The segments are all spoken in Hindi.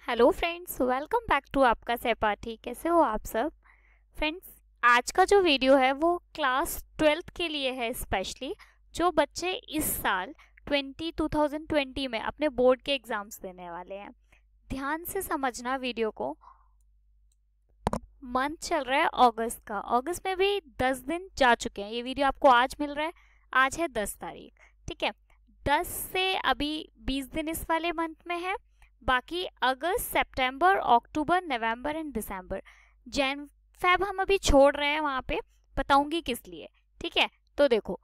Hello friends, welcome back to आपका सहपाठी। कैसे हो आप सब फ्रेंड्स? आज का जो वीडियो है वो क्लास 12th के लिए है, स्पेशली जो बच्चे इस साल 2020 में अपने बोर्ड के एग्जाम्स देने वाले हैं। ध्यान से समझना वीडियो को। मंथ चल रहा है अगस्त का। अगस्त में भी 10 दिन जा चुके हैं। ये वीडियो आपको आज मिल रहा है, आज है 10 तारीख, ठीक है। 10 से अभी 20 दिन इस वाले मंथ में है। बाकी अगस्त, सितंबर, अक्टूबर, नवंबर एंड दिसंबर, जैन फेब हम अभी छोड़ रहे हैं। वहां पे बताऊंगी किस लिए, ठीक है। तो देखो,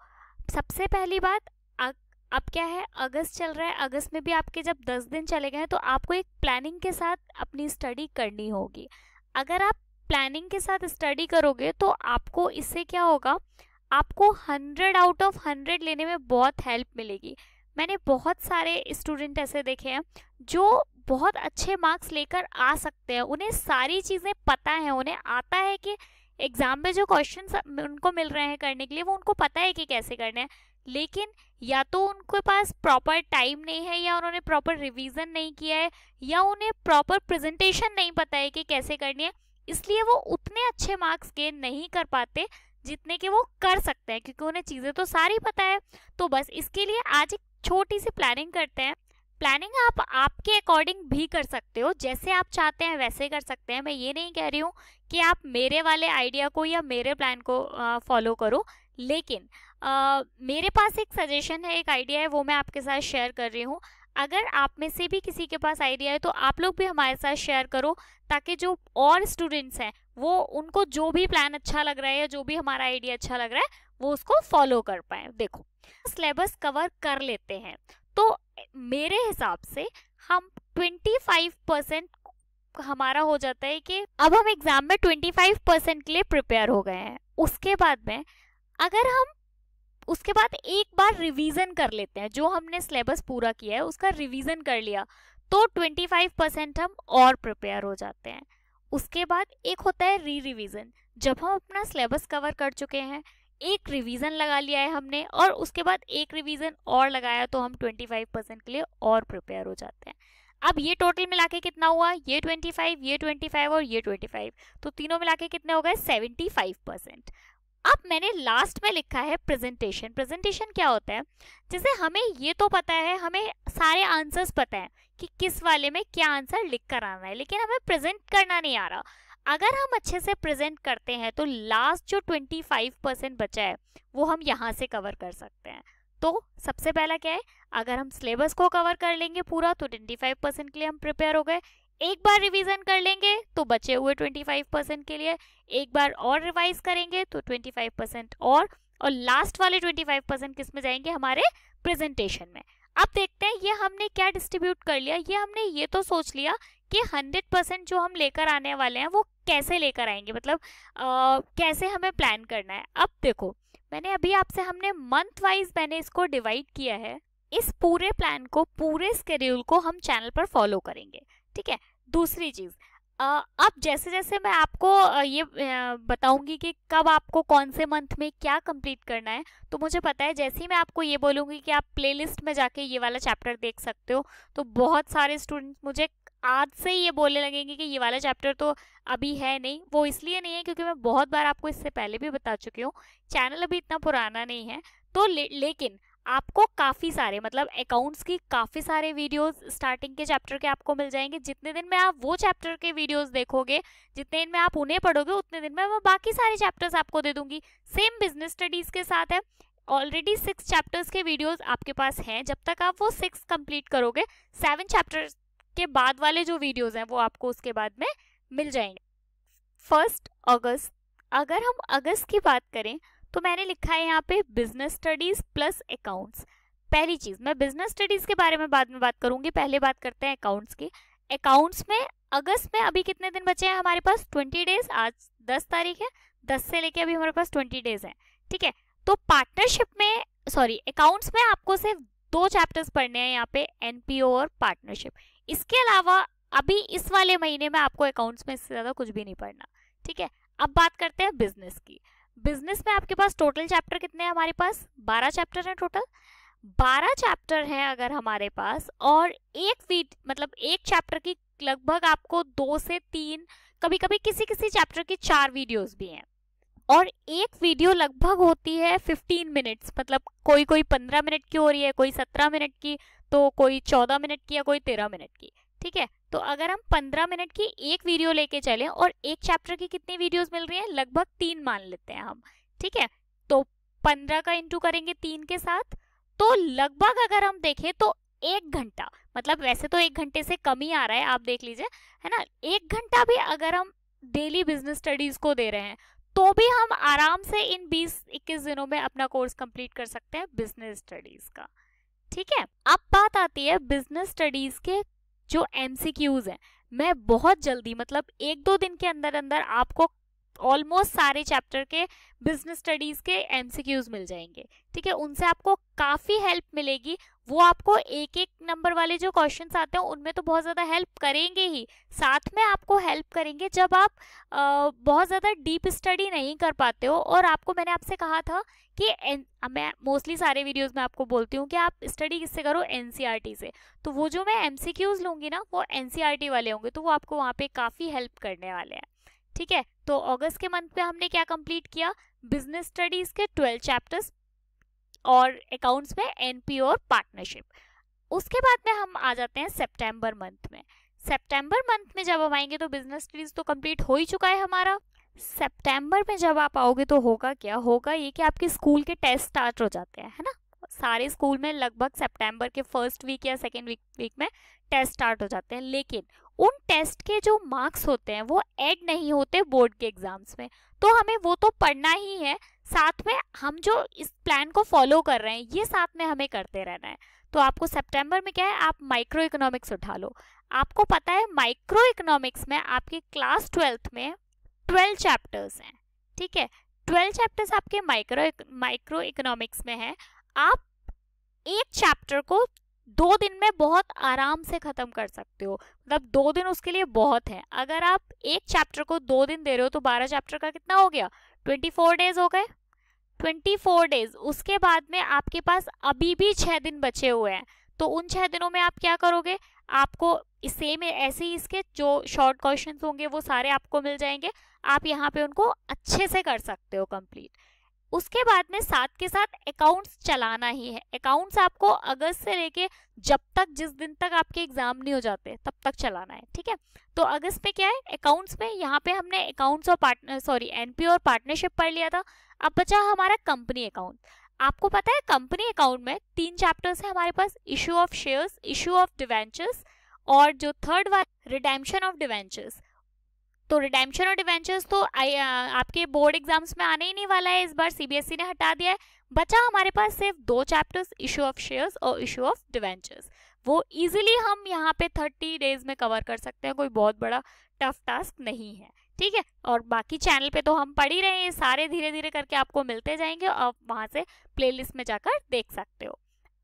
सबसे पहली बात, अब क्या है, अगस्त चल रहा है। अगस्त में भी आपके जब 10 दिन चले गए तो आपको एक प्लानिंग के साथ अपनी स्टडी करनी होगी। अगर आप प्लानिंग के साथ स्टडी करोगे तो आपको इससे क्या होगा, आपको 100 आउट ऑफ 100 लेने में बहुत हेल्प मिलेगी। मैंने बहुत सारे स्टूडेंट ऐसे देखे हैं जो बहुत अच्छे मार्क्स लेकर आ सकते हैं। उन्हें सारी चीज़ें पता है, उन्हें आता है कि एग्जाम में जो क्वेश्चन उनको मिल रहे हैं करने के लिए वो उनको पता है कि कैसे करने हैं, लेकिन या तो उनके पास प्रॉपर टाइम नहीं है, या उन्होंने प्रॉपर रिवीजन नहीं किया है, या उन्हें प्रॉपर प्रेजेंटेशन नहीं पता है कि कैसे करनी है। इसलिए वो उतने अच्छे मार्क्स गेन नहीं कर पाते जितने के वो कर सकते हैं, क्योंकि उन्हें चीज़ें तो सारी पता है। तो बस इसके लिए आज एक छोटी सी प्लानिंग करते हैं। प्लानिंग आप आपके अकॉर्डिंग भी कर सकते हो, जैसे आप चाहते हैं वैसे कर सकते हैं। मैं ये नहीं कह रही हूँ कि आप मेरे वाले आइडिया को या मेरे प्लान को फॉलो करो, लेकिन मेरे पास एक सजेशन है, एक आइडिया है, वो मैं आपके साथ शेयर कर रही हूँ। अगर आप में से भी किसी के पास आइडिया है तो आप लोग भी हमारे साथ शेयर करो, ताकि जो और स्टूडेंट्स हैं वो, उनको जो भी प्लान अच्छा लग रहा है या जो भी हमारा आइडिया अच्छा लग रहा है वो उसको फॉलो कर पाए। देखो, सिलेबस कवर कर लेते हैं तो मेरे हिसाब से हम 25% हमारा हो जाता है कि अब हम एग्जाम में 25% के लिए प्रिपेयर हो गए हैं। उसके बाद में अगर हम उसके बाद एक बार रिवीजन कर लेते हैं, जो हमने सिलेबस पूरा किया है उसका रिवीजन कर लिया, तो 25% हम और प्रिपेयर हो जाते हैं। उसके बाद एक होता है री रिवीजन। जब हम अपना सिलेबस कवर कर चुके हैं, एक रिवीजन लगा लिया है हमने, और उसके बाद एक रिवीजन और लगाया, तो हम 25% के लिए और प्रिपेयर हो जाते हैं। अब ये टोटल मिला के कितना हुआ, ये 25, ये 25 और ये 25, तो तीनों मिला के कितने हो गए, 75%। अब मैंने लास्ट में लिखा है प्रेजेंटेशन। प्रेजेंटेशन क्या होता है, जैसे हमें ये तो पता है, हमें सारे आंसर्स पता है कि किस वाले में क्या आंसर लिख कर आना है, लेकिन हमें प्रेजेंट करना नहीं आ रहा। अगर हम अच्छे से प्रेजेंट करते हैं तो लास्ट जो 25% बचा है वो हम यहाँ से कवर कर सकते हैं। तो सबसे पहला क्या है, अगर हम सिलेबस को कवर कर लेंगे पूरा तो 25% के लिए हम प्रिपेयर हो गए। एक बार रिवीजन कर लेंगे तो बचे हुए 25% के लिए एक बार और रिवाइज करेंगे तो 25% और लास्ट वाले 25% किस में जाएंगे, हमारे प्रेजेंटेशन में। अब देखते हैं ये हमने क्या डिस्ट्रीब्यूट कर लिया। ये हमने ये तो सोच लिया कि 100% जो हम लेकर आने वाले हैं वो कैसे लेकर आएंगे, मतलब कैसे हमें प्लान करना है। अब देखो, मैंने अभी आपसे, हमने मंथ वाइज मैंने इसको डिवाइड किया है। इस पूरे प्लान को, पूरे स्केड्यूल को हम चैनल पर फॉलो करेंगे, ठीक है। दूसरी चीज, अब जैसे जैसे मैं आपको ये बताऊंगी कि कब आपको कौन से मंथ में क्या कंप्लीट करना है, तो मुझे पता है जैसे ही मैं आपको ये बोलूंगी कि आप प्लेलिस्ट में जाके ये वाला चैप्टर देख सकते हो, तो बहुत सारे स्टूडेंट्स मुझे आज से ही ये बोलने लगेंगे कि ये वाला चैप्टर तो अभी है नहीं। वो इसलिए नहीं है क्योंकि मैं बहुत बार आपको इससे पहले भी बता चुकी हूँ, चैनल अभी इतना पुराना नहीं है। तो लेकिन आपको काफ़ी सारे, मतलब अकाउंट्स की काफ़ी सारे वीडियोस स्टार्टिंग के चैप्टर के आपको मिल जाएंगे। जितने दिन में आप वो चैप्टर के वीडियोस देखोगे, जितने दिन में आप उन्हें पढ़ोगे, उतने दिन में मैं बाकी सारे चैप्टर्स आपको दे दूंगी। सेम बिजनेस स्टडीज़ के साथ है। ऑलरेडी 6 चैप्टर्स के वीडियोस आपके पास हैं। जब तक आप वो 6 कंप्लीट करोगे, 7 चैप्टर्स के बाद वाले जो वीडियोस हैं वो आपको उसके बाद में मिल जाएंगे। 1 अगस्त, अगर हम अगस्त की बात करें तो मैंने लिखा है यहाँ पे बिजनेस स्टडीज प्लस अकाउंट्स। पहली चीज, मैं बिजनेस स्टडीज के बारे में बाद में बात करूंगी, पहले बात करते हैं अकाउंट्स की। अकाउंट्स में अगस्त में अभी कितने दिन बचे हैं हमारे पास, 20 डेज। आज 10 तारीख है, 10 से लेके अभी हमारे पास 20 डेज हैं, ठीक है। तो पार्टनरशिप में, सॉरी, अकाउंट्स में आपको सिर्फ 2 चैप्टर्स पढ़ने हैं यहाँ पे, एनपीओ और पार्टनरशिप। इसके अलावा अभी इस वाले महीने में आपको अकाउंट्स में इससे ज्यादा कुछ भी नहीं पढ़ना, ठीक है। अब बात करते हैं बिजनेस की। बिजनेस में आपके पास टोटल चैप्टर कितने हैं, हमारे पास 12 चैप्टर हैं टोटल। 12 चैप्टर हैं अगर हमारे पास, और एक चैप्टर की लगभग आपको 2 से 3, कभी कभी किसी किसी चैप्टर की 4 वीडियोस भी हैं, और एक वीडियो लगभग होती है 15 मिनट्स, मतलब कोई कोई 15 मिनट की हो रही है, कोई 17 मिनट की, तो कोई 14 मिनट की, या कोई 13 मिनट की। ठीक है, तो अगर हम 15 मिनट की एक वीडियो लेके चलें, और एक चैप्टर की कितनी वीडियोस मिल रही है, लगभग 3 मान लेते हैं हम। ठीक है, तो 15 का इंटू करेंगे 3 के साथ, तो लगभग अगर हम देखें तो 1 घंटा, मतलब वैसे तो 1 घंटे से कम ही आ रहा है, आप देख लीजिए, है ना। 1 घंटा भी अगर हम डेली बिजनेस स्टडीज को दे रहे हैं, तो भी हम आराम से इन 20-21 दिनों में अपना कोर्स कंप्लीट कर सकते हैं बिजनेस स्टडीज का। ठीक है, अब बात आती है बिजनेस स्टडीज के जो एमसीक्यूज हैं। मैं बहुत जल्दी, मतलब 1-2 दिन के अंदर अंदर आपको ऑलमोस्ट सारे चैप्टर के बिजनेस स्टडीज के एमसीक्यूज मिल जाएंगे। ठीक है, उनसे आपको काफी हेल्प मिलेगी। वो आपको एक एक नंबर वाले जो क्वेश्चंस आते हैं उनमें तो बहुत ज्यादा हेल्प करेंगे ही, साथ में आपको हेल्प करेंगे जब आप बहुत ज्यादा डीप स्टडी नहीं कर पाते हो। और आपको मैंने आपसे कहा था कि मैं मोस्टली सारे वीडियोस में आपको बोलती हूँ कि आप स्टडी किससे करो, एनसीईआरटी से। तो वो जो मैं एमसीक्यूज लूंगी ना, वो एनसीईआरटी वाले होंगे, तो वो आपको वहाँ पे काफी हेल्प करने वाले हैं। ठीक है, तो अगस्त के मंथ में हमने क्या कंप्लीट किया, बिजनेस स्टडीज के 12 चैप्टर्स, और अकाउंट्स में एनपी और पार्टनरशिप। उसके बाद में हम आ जाते हैं सितंबर मंथ में। सितंबर मंथ में जब हम आएंगे तो बिजनेस स्टडीज तो कंप्लीट हो ही चुका है हमारा। सितंबर में जब आप आओगे तो होगा क्या, होगा ये कि आपके स्कूल के टेस्ट स्टार्ट हो जाते हैं, है ना। सारे स्कूल में लगभग सितंबर के फर्स्ट वीक या सेकेंड वीक में टेस्ट स्टार्ट हो जाते हैं, लेकिन उन टेस्ट के जो मार्क्स होते हैं वो ऐड नहीं होते बोर्ड के एग्जाम्स में। तो हमें वो तो पढ़ना ही है, साथ में हम जो इस प्लान को फॉलो कर रहे हैं ये साथ में हमें करते रहना है। तो आपको सितंबर में क्या है, आप माइक्रो इकोनॉमिक्स उठा लो। आपको पता है माइक्रो इकोनॉमिक्स में आपके क्लास 12th में 12 चैप्टर्स हैं। ठीक है, 12 चैप्टर्स आपके माइक्रो इकोनॉमिक्स में है। आप एक चैप्टर को 2 दिन में बहुत आराम से खत्म कर सकते हो, मतलब 2 दिन उसके लिए बहुत है। अगर आप एक चैप्टर को 2 दिन दे रहे हो तो 12 चैप्टर का कितना हो गया, 24 डेज हो गए। 24 डेज, उसके बाद में आपके पास अभी भी 6 दिन बचे हुए हैं। तो उन 6 दिनों में आप क्या करोगे, आपको सेम ऐसे ही इसके जो शॉर्ट क्वेश्चंस होंगे वो सारे आपको मिल जाएंगे। आप यहाँ पे उनको अच्छे से कर सकते हो कंप्लीट। उसके बाद में साथ के साथ अकाउंट्स चलाना ही है। अकाउंट्स आपको अगस्त से लेके जिस दिन तक आपके एग्जाम नहीं हो जाते तब तक चलाना है। ठीक है, तो अगस्त में क्या है, अकाउंट्स में यहाँ पे हमने अकाउंट्स और एनपी और पार्टनरशिप पढ़ लिया था। अब बचा हमारा कंपनी अकाउंट। आपको पता है कंपनी अकाउंट में 3 चैप्टर्स है हमारे पास, issue of shares, issue of debentures, और जो थर्ड वाला रिडेम्पशन ऑफ डिवेंचर्स। तो रिडेम्पशन और डिवेंचर्स तो आपके बोर्ड एग्जाम्स में आने ही नहीं वाला है, इस बार सीबीएसई ने हटा दिया है। बचा हमारे पास सिर्फ 2 चैप्टर्स, इशू ऑफ शेयर्स और इशू ऑफ डिवेंचर्स। वो इजीली हम यहाँ पे 30 डेज में कवर कर सकते हैं, कोई बहुत बड़ा टफ टास्क नहीं है। ठीक है, और बाकी चैनल पे तो हम पढ़ ही रहे हैं, सारे धीरे धीरे करके आपको मिलते जाएंगे, और वहां से प्लेलिस्ट में जाकर देख सकते हो।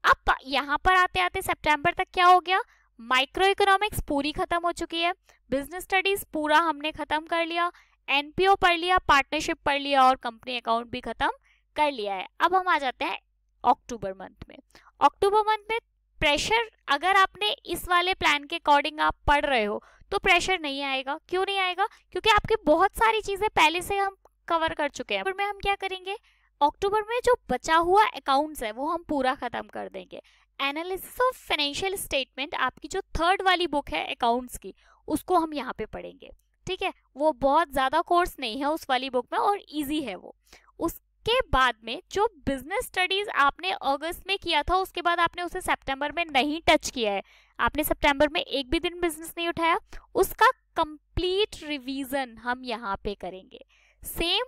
अब यहाँ पर आते आते सितंबर तक क्या हो गया, माइक्रो इकोनॉमिक्स पूरी खत्म हो चुकी है, बिजनेस स्टडीज पूरा हमने खत्म कर लिया, एनपीओ पढ़ लिया, पार्टनरशिप पढ़ लिया, और कंपनी अकाउंट भी खत्म कर लिया है। अब हम आ जाते हैं अक्टूबर मंथ में। अक्टूबर मंथ में प्रेशर, अगर आपने इस वाले प्लान के अकॉर्डिंग आप पढ़ रहे हो तो प्रेशर नहीं आएगा। क्यों नहीं आएगा, क्योंकि आपकी बहुत सारी चीजें पहले से हम कवर कर चुके हैं। में हम क्या करेंगे, अक्टूबर में जो बचा हुआ अकाउंट्स है वो हम पूरा खत्म कर देंगे। एनालिसिस ऑफ फाइनेंशियल स्टेटमेंट, आपकी जो थर्ड वाली बुक है अकाउंट्स की, उसको हम यहाँ पे पढ़ेंगे। ठीक है, वो बहुत ज्यादा कोर्स नहीं है उस वाली बुक में, और इजी है वो। उसके बाद में जो बिजनेस स्टडीज आपने अगस्त में किया था, उसके बाद आपने उसे सितंबर में नहीं टच किया है, आपने सितंबर में एक भी दिन बिजनेस नहीं उठाया, उसका कंप्लीट रिवीजन हम यहाँ पे करेंगे। सेम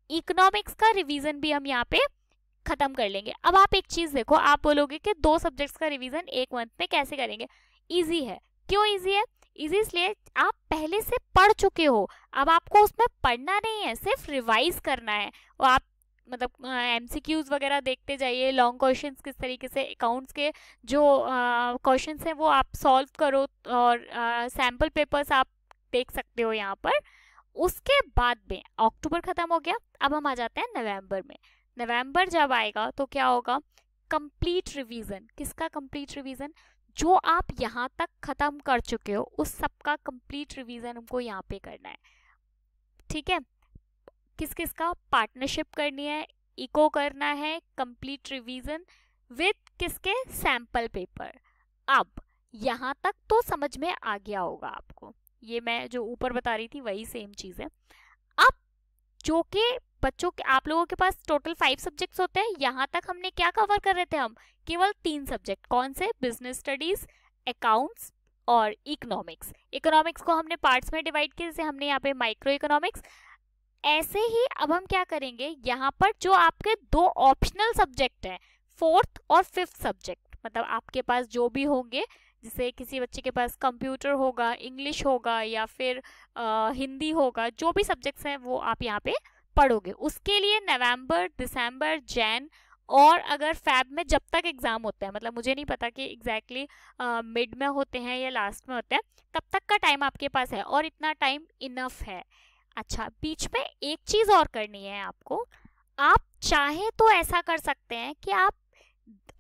इकोनॉमिक्स का रिवीजन भी हम यहाँ पे खत्म कर लेंगे। अब आप एक चीज देखो, आप बोलोगे कि 2 सब्जेक्ट्स का रिवीजन एक मंथ में कैसे करेंगे। इजी है। क्यों इजी है, इजी इसलिए आप पहले से पढ़ चुके हो, अब आपको उसमें पढ़ना नहीं है, सिर्फ रिवाइज करना है। और आप मतलब एमसीक्यूज वगैरह देखते जाइए, लॉन्ग क्वेश्चंस किस तरीके से अकाउंट्स के जो क्वेश्चंस हैं वो आप सॉल्व करो, और सैम्पल पेपर्स आप देख सकते हो यहाँ पर। उसके बाद में अक्टूबर खत्म हो गया, अब हम आ जाते हैं नवंबर में। नवंबर जब आएगा तो क्या होगा, कंप्लीट रिवीजन। किसका कंप्लीट रिवीजन? जो आप यहाँ तक खत्म कर चुके हो उस सब का कंप्लीट रिवीजन हमको यहाँ पे करना है, ठीक है। किस किस का? पार्टनरशिप करनी है, इको करना है, कंप्लीट रिवीजन विद किसके? Sample paper. अब यहाँ तक तो समझ में आ गया होगा आपको, ये मैं जो ऊपर बता रही थी वही सेम चीज है। अब जो कि बच्चों के, आप लोगों के पास टोटल 5 सब्जेक्ट्स होते हैं, यहाँ तक हमने क्या कवर कर रहे थे? हम केवल 3 सब्जेक्ट। कौन से? बिजनेस स्टडीज, अकाउंट्स और इकोनॉमिक्स। इकोनॉमिक्स को हमने पार्ट्स में डिवाइड किया, जैसे हमने यहाँ पे माइक्रो इकोनॉमिक्स। ऐसे ही अब हम क्या करेंगे, यहाँ पर जो आपके 2 ऑप्शनल सब्जेक्ट हैं, 4th और 5th सब्जेक्ट, मतलब आपके पास जो भी होंगे, जैसे किसी बच्चे के पास कंप्यूटर होगा, इंग्लिश होगा या फिर हिंदी होगा, जो भी सब्जेक्ट्स हैं वो आप यहाँ पे पढ़ोगे। उसके लिए नवंबर, दिसंबर, जैन और अगर फैब में जब तक एग्जाम होते हैं, मतलब मुझे नहीं पता कि एग्जैक्टली मिड में होते हैं या लास्ट में होते हैं, तब तक का टाइम आपके पास है और इतना टाइम इनफ है। अच्छा, बीच में एक चीज और करनी है आपको। आप चाहे तो ऐसा कर सकते हैं कि आप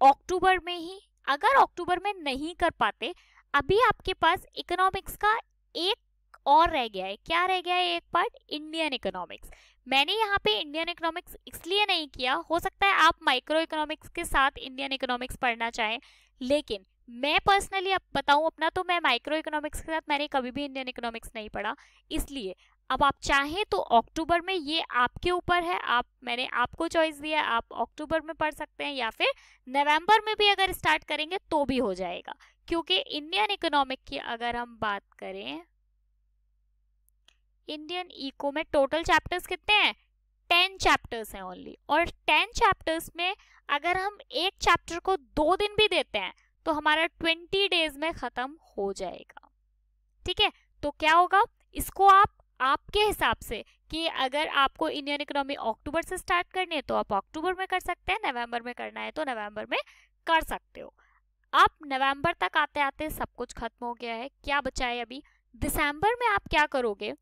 अक्टूबर में ही, अगर अक्टूबर में नहीं कर पाते, अभी आपके पास इकोनॉमिक्स का एक और रह गया है। क्या रह गया है? एक पार्ट, इंडियन इकोनॉमिक्स। मैंने यहाँ पे इंडियन इकोनॉमिक्स इसलिए नहीं किया, हो सकता है आप माइक्रो इकोनॉमिक्स के साथ इंडियन इकोनॉमिक्स पढ़ना चाहें, लेकिन मैं पर्सनली अब बताऊं अपना, तो मैं माइक्रो इकोनॉमिक्स के साथ मैंने कभी भी इंडियन इकोनॉमिक्स नहीं पढ़ा। इसलिए अब आप चाहें तो अक्टूबर में, ये आपके ऊपर है, मैंने आपको चॉइस दिया, आप अक्टूबर में पढ़ सकते हैं या फिर नवंबर में भी अगर स्टार्ट करेंगे तो भी हो जाएगा। क्योंकि इंडियन इकोनॉमिक की अगर हम बात करें, इंडियन इको में टोटल चैप्टर्स कितने हैं? 10 चैप्टर्स हैं ओनली। और 10 चैप्टर्स में अगर हम एक चैप्टर को 2 दिन भी देते हैं तो हमारा 20 डेज में खत्म हो जाएगा, ठीक है। तो क्या होगा, इसको आप आपके हिसाब से, कि अगर आपको इंडियन इकोनॉमी अक्टूबर से स्टार्ट करनी है तो आप अक्टूबर में कर सकते हैं, नवंबर में करना है तो नवंबर में कर सकते हो। अब नवंबर तक आते आते सब कुछ खत्म हो गया है, क्या बचा है अभी? दिसंबर में आप क्या करोगे?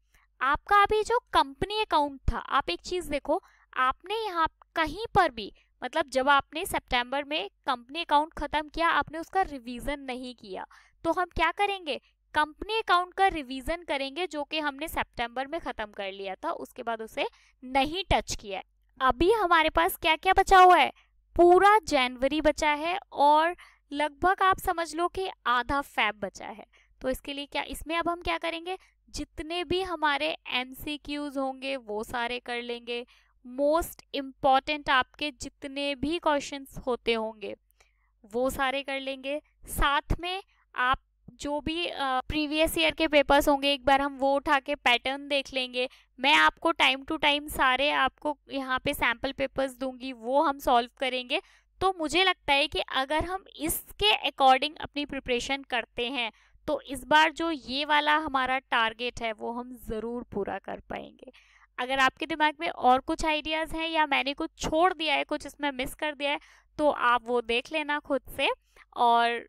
आपका अभी जो कंपनी अकाउंट था, आप एक चीज देखो, आपने यहाँ कहीं पर भी, मतलब जब आपने सितंबर में कंपनी अकाउंट खत्म किया, आपने उसका रिवीजन नहीं किया। तो हम क्या करेंगे? कंपनी अकाउंट का रिवीजन करेंगे, जो कि हमने सितंबर में खत्म कर लिया था, उसके बाद उसे नहीं टच किया है। अभी हमारे पास क्या क्या बचा हुआ है? पूरा जनवरी बचा है और लगभग आप समझ लो कि आधा फैब बचा है। तो इसके लिए क्या, इसमें अब हम क्या करेंगे, जितने भी हमारे MCQs होंगे वो सारे कर लेंगे। मोस्ट इम्पॉर्टेंट आपके जितने भी क्वेश्चंस होते होंगे वो सारे कर लेंगे। साथ में आप जो भी प्रीवियस ईयर के पेपर्स होंगे, एक बार हम वो उठा के पैटर्न देख लेंगे। मैं आपको टाइम टू टाइम सारे आपको यहाँ पे सैम्पल पेपर्स दूंगी, वो हम सॉल्व करेंगे। तो मुझे लगता है कि अगर हम इसके अकॉर्डिंग अपनी प्रिपरेशन करते हैं तो इस बार जो ये वाला हमारा टारगेट है वो हम ज़रूर पूरा कर पाएंगे। अगर आपके दिमाग में और कुछ आइडियाज़ हैं या मैंने कुछ छोड़ दिया है, कुछ इसमें मिस कर दिया है, तो आप वो देख लेना खुद से। और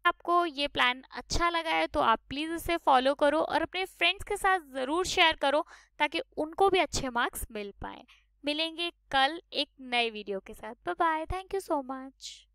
आपको ये प्लान अच्छा लगा है तो आप प्लीज़ इसे फॉलो करो और अपने फ्रेंड्स के साथ ज़रूर शेयर करो, ताकि उनको भी अच्छे मार्क्स मिल पाए। मिलेंगे कल एक नए वीडियो के साथ। Bye bye, thank you so much.